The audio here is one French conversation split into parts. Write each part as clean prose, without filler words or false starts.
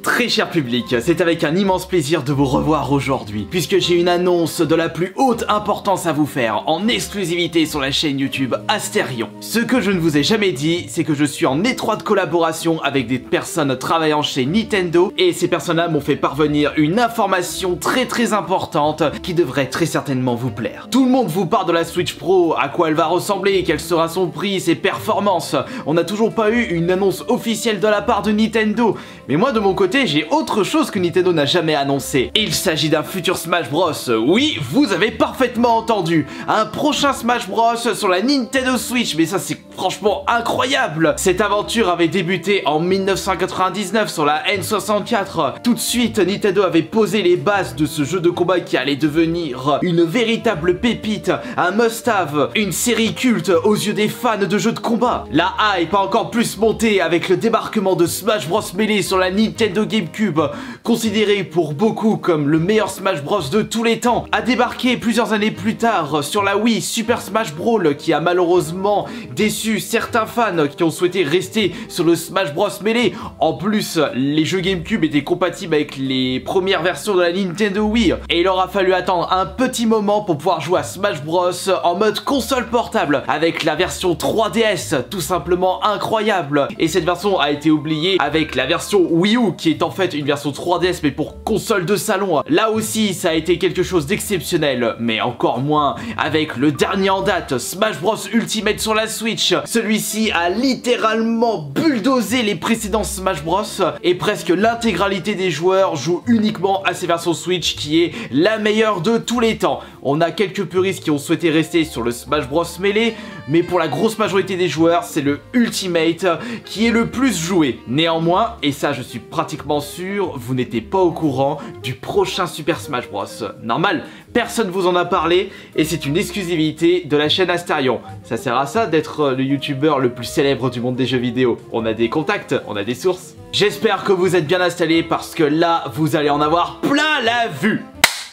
Très cher public, c'est avec un immense plaisir de vous revoir aujourd'hui, puisque j'ai une annonce de la plus haute importance à vous faire, en exclusivité sur la chaîne YouTube Astérion. Ce que je ne vous ai jamais dit, c'est que je suis en étroite collaboration avec des personnes travaillant chez Nintendo, et ces personnes-là m'ont fait parvenir une information très importante qui devrait très certainement vous plaire. Tout le monde vous parle de la Switch Pro, à quoi elle va ressembler, quel sera son prix, ses performances. On n'a toujours pas eu une annonce officielle de la part de Nintendo, mais moi de mon côté, j'ai autre chose que Nintendo n'a jamais annoncé. Il s'agit d'un futur Smash Bros. Oui, vous avez parfaitement entendu. Un prochain Smash Bros sur la Nintendo Switch, mais ça c'est franchement incroyable. Cette aventure avait débuté en 1999 sur la N64. Tout de suite, Nintendo avait posé les bases de ce jeu de combat qui allait devenir une véritable pépite, un must-have, une série culte aux yeux des fans de jeux de combat. La hype a encore plus monté avec le débarquement de Smash Bros Melee sur la Nintendo GameCube, considéré pour beaucoup comme le meilleur Smash Bros de tous les temps, a débarqué plusieurs années plus tard sur la Wii Super Smash Brawl, qui a malheureusement déçu certains fans qui ont souhaité rester sur le Smash Bros Melee. En plus, les jeux GameCube étaient compatibles avec les premières versions de la Nintendo Wii, et il aura fallu attendre un petit moment pour pouvoir jouer à Smash Bros en mode console portable, avec la version 3DS, tout simplement incroyable. Et cette version a été oubliée avec la version Wii U, qui est en fait une version 3DS mais pour console de salon. Là aussi ça a été quelque chose d'exceptionnel, mais encore moins avec le dernier en date, Smash Bros Ultimate sur la Switch. Celui-ci a littéralement bulldozé les précédents Smash Bros et presque l'intégralité des joueurs joue uniquement à ces versions Switch, qui est la meilleure de tous les temps. On a quelques puristes qui ont souhaité rester sur le Smash Bros Melee, mais pour la grosse majorité des joueurs, c'est le Ultimate qui est le plus joué. Néanmoins, et ça je suis pratiquement sûr, vous n'étiez pas au courant du prochain Super Smash Bros. Normal, personne vous en a parlé et c'est une exclusivité de la chaîne Astérion. Ça sert à ça d'être le youtubeur le plus célèbre du monde des jeux vidéo. On a des contacts, on a des sources. J'espère que vous êtes bien installés parce que là, vous allez en avoir plein la vue.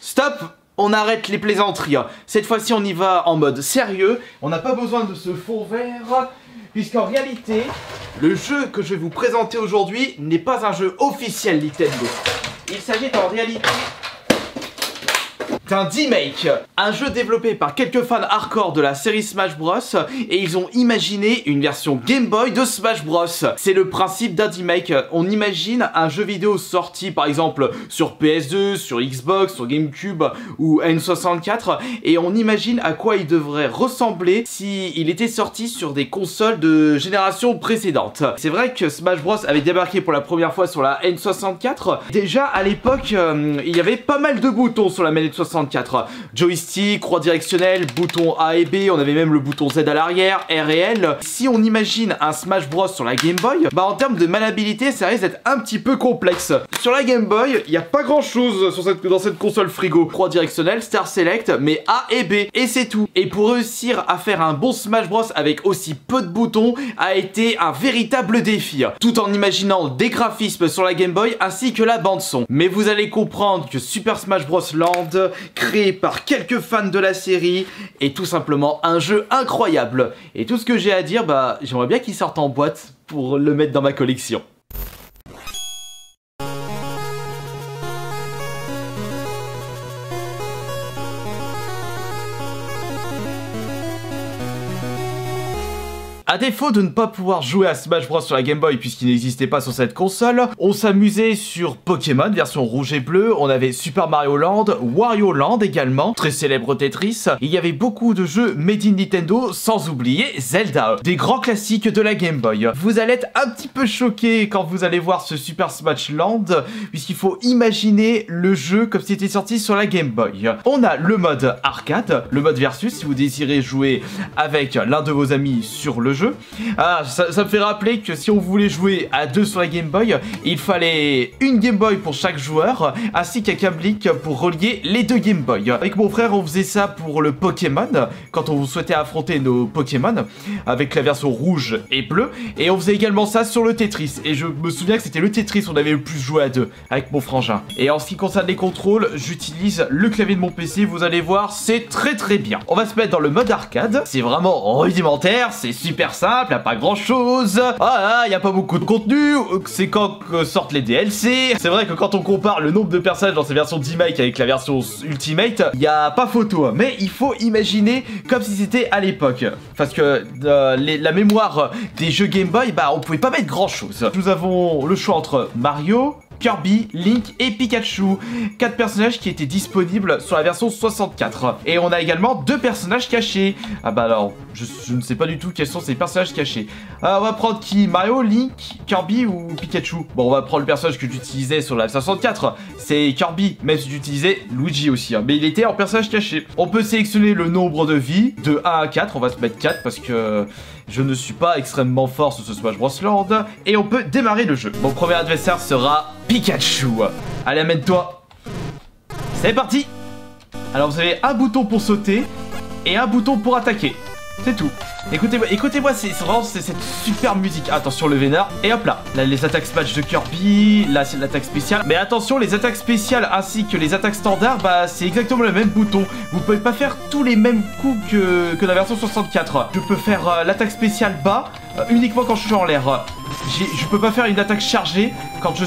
Stop! On arrête les plaisanteries. Cette fois-ci, on y va en mode sérieux. On n'a pas besoin de ce fond vert, puisqu'en réalité, le jeu que je vais vous présenter aujourd'hui n'est pas un jeu officiel Nintendo. Il s'agit en réalité d'un D-Make, un jeu développé par quelques fans hardcore de la série Smash Bros, et ils ont imaginé une version Game Boy de Smash Bros. C'est le principe d'un D-Make. On imagine un jeu vidéo sorti par exemple sur PS2, sur Xbox, sur GameCube ou N64, et on imagine à quoi il devrait ressembler s'il était sorti sur des consoles de génération précédente. C'est vrai que Smash Bros avait débarqué pour la première fois sur la N64. Déjà à l'époque, il y avait pas mal de boutons sur la manette 64. Joystick, croix directionnelle, bouton A et B, on avait même le bouton Z à l'arrière, R et L. Si on imagine un Smash Bros sur la Game Boy, bah en termes de maniabilité, ça risque d'être un petit peu complexe. Sur la Game Boy, il n'y a pas grand chose dans cette console frigo. Croix directionnelle, Star Select, mais A et B, et c'est tout. Et pour réussir à faire un bon Smash Bros avec aussi peu de boutons, a été un véritable défi. Tout en imaginant des graphismes sur la Game Boy, ainsi que la bande son. Mais vous allez comprendre que Super Smash Bros Land, créé par quelques fans de la série, est tout simplement un jeu incroyable. Et tout ce que j'ai à dire, bah j'aimerais bien qu'il sorte en boîte pour le mettre dans ma collection. A défaut de ne pas pouvoir jouer à Smash Bros sur la Game Boy puisqu'il n'existait pas sur cette console, on s'amusait sur Pokémon version rouge et bleu, on avait Super Mario Land, Wario Land également, très célèbre Tetris. Il y avait beaucoup de jeux made in Nintendo, sans oublier Zelda, des grands classiques de la Game Boy. Vous allez être un petit peu choqué quand vous allez voir ce Super Smash Land, puisqu'il faut imaginer le jeu comme s'il était sorti sur la Game Boy. On a le mode arcade, le mode versus si vous désirez jouer avec l'un de vos amis sur le jeu. Ah, ça me fait rappeler que si on voulait jouer à deux sur la Game Boy, il fallait une Game Boy pour chaque joueur, ainsi qu'un câble link pour relier les deux Game Boy. Avec mon frère, on faisait ça pour le Pokémon, quand on souhaitait affronter nos Pokémon, avec la version rouge et bleue, et on faisait également ça sur le Tetris, et je me souviens que c'était le Tetris on avait le plus joué à deux, avec mon frangin. Et en ce qui concerne les contrôles, j'utilise le clavier de mon PC, vous allez voir, c'est très bien. On va se mettre dans le mode arcade, c'est vraiment rudimentaire, c'est super simple, y a pas grand chose. Ah, y a pas beaucoup de contenu. C'est quand sortent les DLC. C'est vrai que quand on compare le nombre de personnages dans ces versions d'E-Make avec la version Ultimate, y a pas photo. Mais il faut imaginer comme si c'était à l'époque. Parce que la mémoire des jeux Game Boy, bah on pouvait pas mettre grand chose. Nous avons le choix entre Mario, Kirby, Link et Pikachu. 4 personnages qui étaient disponibles sur la version 64. Et on a également 2 personnages cachés. Ah bah alors, je ne sais pas du tout quels sont ces personnages cachés. On va prendre qui? Mario, Link, Kirby ou Pikachu? Bon, on va prendre le personnage que j'utilisais sur la 64. C'est Kirby, même si j'utilisais Luigi aussi. Hein. Mais il était en personnage caché. On peut sélectionner le nombre de vies de 1 à 4. On va se mettre 4 parce que je ne suis pas extrêmement fort sur ce Smash Bros. Land. Et on peut démarrer le jeu. Mon premier adversaire sera Pikachu. Allez, amène-toi. C'est parti. Alors vous avez un bouton pour sauter et un bouton pour attaquer. C'est tout. Écoutez-moi, c'est vraiment cette super musique. Attention le vénard. Et hop là. Là les attaques smash de Kirby. Là c'est l'attaque spéciale. Mais attention, les attaques spéciales ainsi que les attaques standards, bah c'est exactement le même bouton. Vous pouvez pas faire tous les mêmes coups que la version 64. Je peux faire l'attaque spéciale bas uniquement quand je suis en l'air. Je peux pas faire une attaque chargée quand je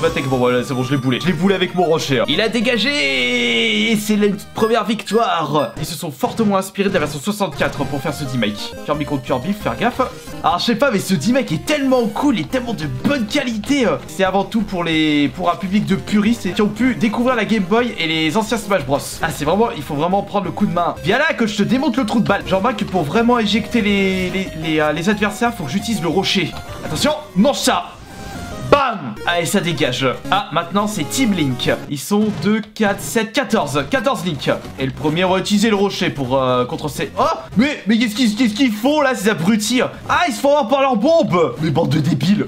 m'attaque. Bon voilà, c'est bon, je l'ai boulé. Je l'ai boulé avec mon rocher. Il a dégagé. Et c'est la première victoire. Ils se sont fortement inspirés de la version 64 pour faire ce D-Make. Kirby contre Kirby, faut faire gaffe. Alors je sais pas, mais ce D-Make est tellement cool et tellement de bonne qualité. C'est avant tout pour un public de puristes qui ont pu découvrir la Game Boy et les anciens Smash Bros. Ah c'est vraiment, il faut vraiment prendre le coup de main. Viens là que je te démonte le trou de balle. Genre que pour vraiment éjecter les adversaires, faut que j'utilise le rocher. Attention, mange ça. Bam! Allez, ça dégage. Ah, maintenant, c'est Team Link. Ils sont 2, 4, 7, 14. 14 Link. Et le premier, on va utiliser le rocher pour contre ces... Oh! Mais qu'est-ce qu'ils font, là, ces abrutis? Ah, ils se font avoir par leur bombe! Mais bande de débiles!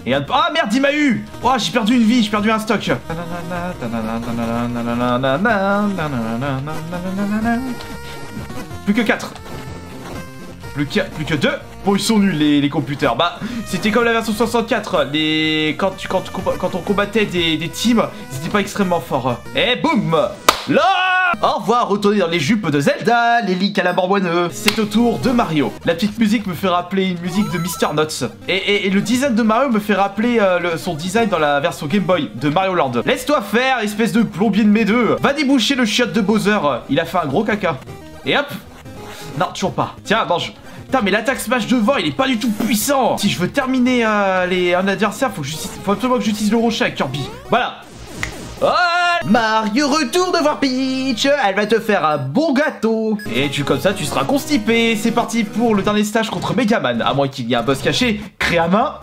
Et ah, merde, il m'a eu! Oh, j'ai perdu une vie, j'ai perdu un stock. Plus que 4. Plus que 2. Bon, ils sont nuls les computers. Bah, c'était comme la version 64. Quand on combattait des teams, ils étaient pas extrêmement forts. Et boum! Là! Au revoir, retournez dans les jupes de Zelda, les Link à la borboineux. C'est au tour de Mario. La petite musique me fait rappeler une musique de Mr. Nuts. Et le design de Mario me fait rappeler son design dans la version Game Boy de Mario Land. Laisse-toi faire, espèce de plombier de mes deux. Va déboucher le chiotte de Bowser. Il a fait un gros caca. Et hop! Non, toujours pas. Tiens, mange. Putain, mais l'attaque smash devant, il est pas du tout puissant. Si je veux terminer un adversaire, faut absolument que j'utilise le rocher avec Kirby. Voilà. Oh, Mario retourne voir Peach. Elle va te faire un bon gâteau. Et comme ça, tu seras constipé. C'est parti pour le dernier stage contre Megaman. À moins qu'il y ait un boss caché. Créé à main.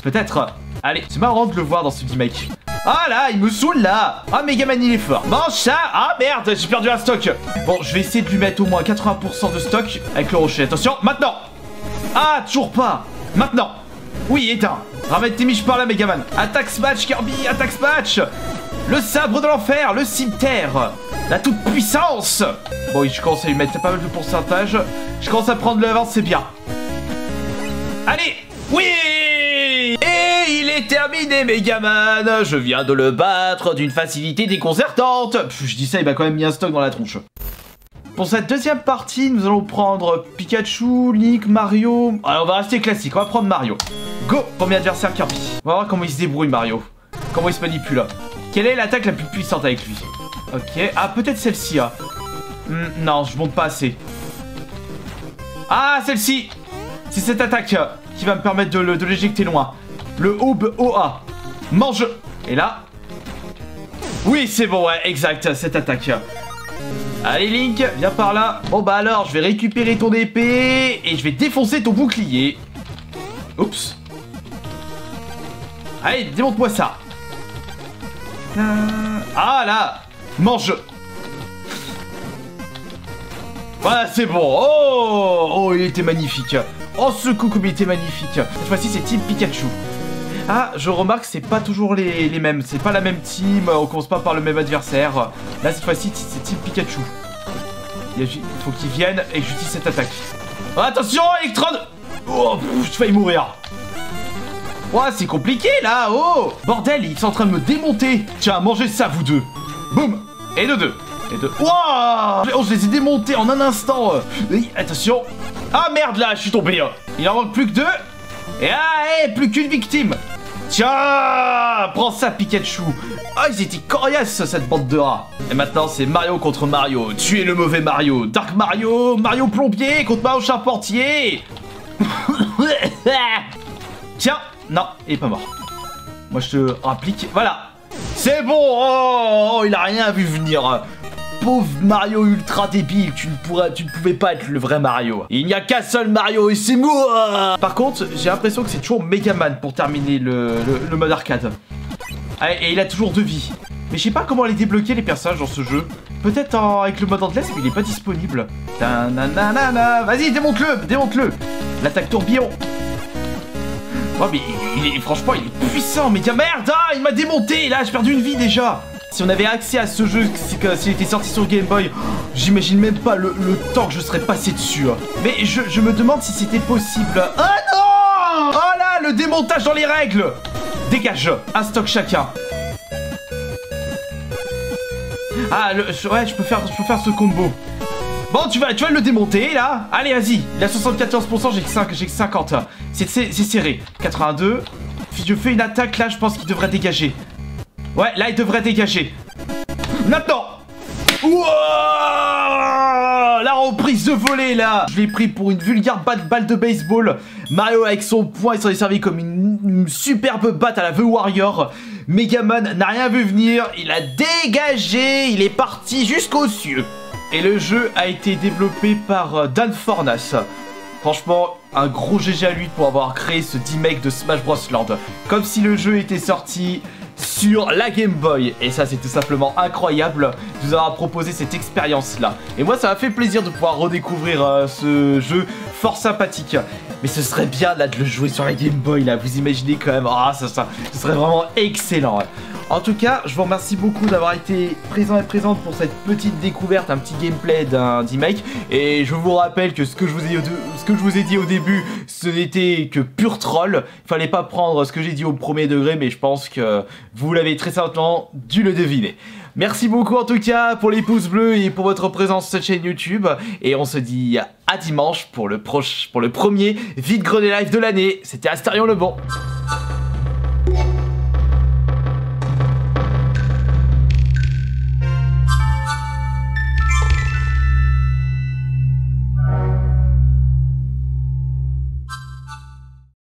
Peut-être. Allez, c'est marrant de le voir dans ce remake. Ah là, il me saoule là. Ah, Megaman il est fort. Mange ça. Ah merde, j'ai perdu un stock. Bon, je vais essayer de lui mettre au moins 80% de stock avec le rocher. Attention, maintenant. Ah, toujours pas. Maintenant. Oui, éteins. Ramène tes miches par là, Megaman. Attaque smash, Kirby, attaque smash. Le sabre de l'enfer, le cimetière. La toute puissance. Bon, je commence à lui mettre pas mal de pourcentage. Je commence à prendre l'avance, c'est bien. Allez. Oui. Et il est terminé, Megaman. Je viens de le battre d'une facilité déconcertante. Je dis ça, il m'a quand même mis un stock dans la tronche. Pour cette deuxième partie, nous allons prendre Pikachu, Link, Mario. Alors, on va rester classique, on va prendre Mario. Go. Premier adversaire, Kirby. On va voir comment il se débrouille, Mario. Comment il se manipule. Quelle est l'attaque la plus puissante avec lui? Ok. Ah, peut-être celle-ci. Hein. Non, je monte pas assez. Ah, celle-ci. C'est cette attaque qui va me permettre de l'éjecter loin. Le Aube OA. Mange. Et là. Oui, c'est bon, ouais, exact, cette attaque. Allez, Link, viens par là. Bon, bah alors, je vais récupérer ton épée et je vais défoncer ton bouclier. Oups. Allez, démonte-moi ça. Ah, là. Mange. Voilà, c'est bon. Oh, il était magnifique. Oh, ce coup, comme il était magnifique. Cette fois-ci, c'est Team Pikachu. Ah, je remarque que c'est pas toujours les mêmes. C'est pas la même team, on commence pas par le même adversaire. Là, cette fois-ci, c'est Team Pikachu. Il faut qu'il vienne et que j'utilise cette attaque. Oh, attention, Electron. Oh, je failli mourir. Oh, c'est compliqué, là. Oh, bordel, ils sont en train de me démonter. Tiens, mangez ça, vous deux. Boum. Et de deux. Et de... Wow. Oh, je les ai démontés en un instant. Oui, attention. Ah merde là, je suis tombé. Il en manque plus que 2. Et ah, plus qu'une victime. Tiens, prends ça Pikachu. Ah, ils étaient coriaces cette bande de rats. Et maintenant c'est Mario contre Mario. Tu es le mauvais Mario. Dark Mario, Mario plombier contre Mario charpentier. Tiens, non, il est pas mort. Moi je te rapplique, voilà. C'est bon. Oh, il a rien vu venir. Pauvre Mario ultra débile, tu ne pouvais pas être le vrai Mario. Il n'y a qu'un seul Mario et c'est moi. Par contre, j'ai l'impression que c'est toujours Megaman pour terminer le mode arcade. Ah, et il a toujours 2 vies. Mais je sais pas comment les débloquer les personnages dans ce jeu. Peut-être avec le mode Endless, mais il est pas disponible. Vas-y, démonte-le. L'attaque tourbillon. Oh mais franchement il est puissant. Mais merde, il m'a démonté. Là j'ai perdu une vie déjà. Si on avait accès à ce jeu, s'il était sorti sur Game Boy, j'imagine même pas le temps que je serais passé dessus. Mais je me demande si c'était possible. Ah non! Oh là, le démontage dans les règles. Dégage, un stock chacun. Ah, ouais, je peux faire ce combo. Bon, tu vas le démonter, là. Allez, vas-y. Il a 74%, j'ai que 50. C'est serré. 82. Si je fais une attaque, là, je pense qu'il devrait dégager. Ouais, là, il devrait dégager. Maintenant. Wouah, la reprise de volée, là. Je l'ai pris pour une vulgaire balle de baseball. Mario, avec son poing, il s'en est servi comme une superbe batte à la The Warrior. Megaman n'a rien vu venir. Il a dégagé. Il est parti jusqu'aux cieux. Et le jeu a été développé par Dan Fornas. Franchement, un gros GG à lui pour avoir créé ce remake de Smash Bros Land. Comme si le jeu était sorti sur la Game Boy. Et ça, c'est tout simplement incroyable de nous avoir proposé cette expérience-là. Et moi, ça m'a fait plaisir de pouvoir redécouvrir ce jeu fort sympathique. Mais ce serait bien là de le jouer sur la Game Boy là. Vous imaginez quand même, ce serait vraiment excellent. En tout cas, je vous remercie beaucoup d'avoir été présent et présente pour cette petite découverte, un petit gameplay d'un remake. Et je vous rappelle que ce que je vous ai dit au début, ce n'était que pur troll. Il fallait pas prendre ce que j'ai dit au premier degré, mais je pense que vous l'avez très certainement dû le deviner. Merci beaucoup en tout cas pour les pouces bleus et pour votre présence sur cette chaîne YouTube. Et on se dit à dimanche pour le premier vide-grenier live de l'année. C'était Astérion le Bon.